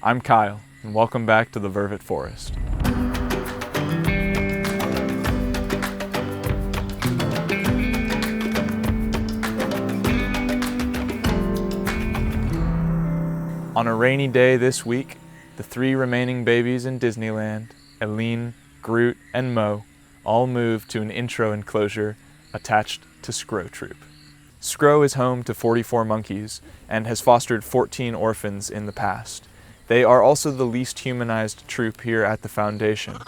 I'm Kyle, and welcome back to the Vervet Forest. On a rainy day this week, the three remaining babies in Disneyland, Ellyn, Groot, and Mo, all moved to an intro enclosure attached to Skrow Troop. Skrow is home to 44 monkeys and has fostered 14 orphans in the past. They are also the least humanized troop here at the Foundation.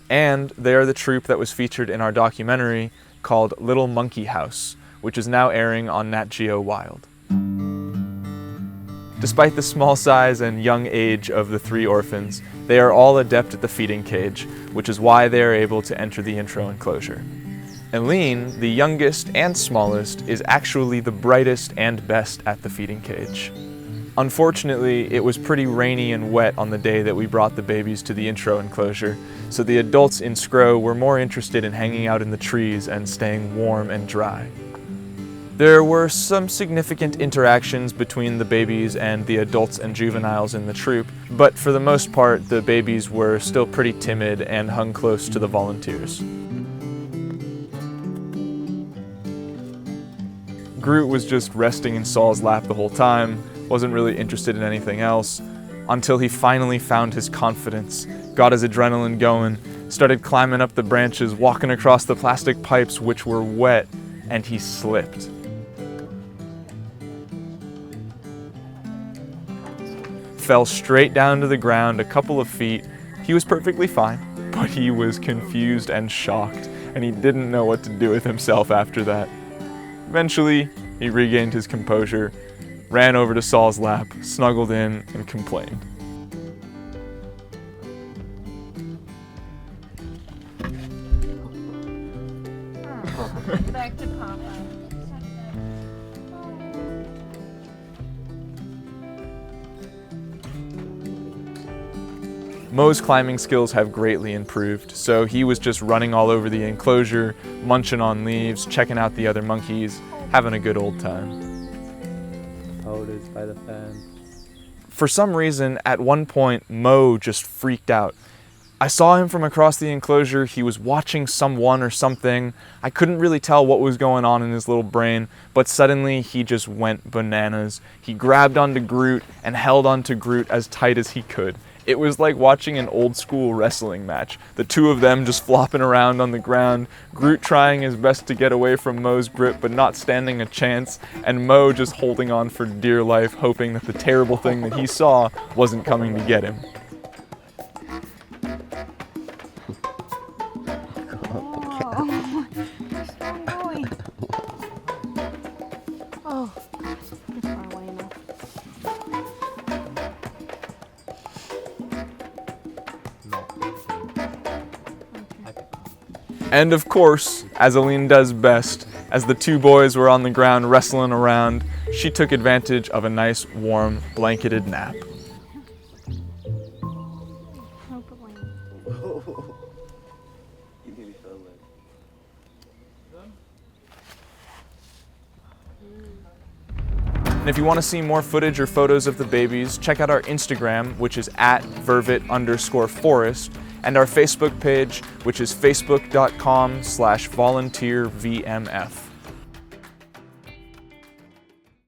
And they are the troop that was featured in our documentary called Little Monkey House, which is now airing on Nat Geo Wild. Despite the small size and young age of the three orphans, they are all adept at the feeding cage, which is why they are able to enter the intro enclosure. Ellyn, the youngest and smallest, is actually the brightest and best at the feeding cage. Unfortunately, it was pretty rainy and wet on the day that we brought the babies to the intro enclosure, so the adults in Skrow were more interested in hanging out in the trees and staying warm and dry. There were some significant interactions between the babies and the adults and juveniles in the troop, but for the most part, the babies were still pretty timid and hung close to the volunteers. Groot was just resting in Saul's lap the whole time, wasn't really interested in anything else, until he finally found his confidence, got his adrenaline going, started climbing up the branches, walking across the plastic pipes which were wet, and he slipped. Fell straight down to the ground a couple of feet. He was perfectly fine, but he was confused and shocked, and he didn't know what to do with himself after that. Eventually, he regained his composure, ran over to Saul's lap, snuggled in, and complained. Back to Papa. Mo's climbing skills have greatly improved, so he was just running all over the enclosure, munching on leaves, checking out the other monkeys, having a good old time. Powders by the fan. For some reason, at one point, Mo just freaked out. I saw him from across the enclosure. He was watching someone or something. I couldn't really tell what was going on in his little brain, but suddenly he just went bananas. He grabbed onto Groot and held onto Groot as tight as he could. It was like watching an old school wrestling match. The two of them just flopping around on the ground, Groot trying his best to get away from Mo's grip but not standing a chance, and Mo just holding on for dear life, hoping that the terrible thing that he saw wasn't coming to get him. Oh, you're so annoying. Oh, it's far away enough. And of course, as Ellyn does best, as the two boys were on the ground wrestling around, she took advantage of a nice, warm, blanketed nap. And if you want to see more footage or photos of the babies, check out our Instagram, which is @Vervet_Forest, and our Facebook page, which is facebook.com/volunteervmf.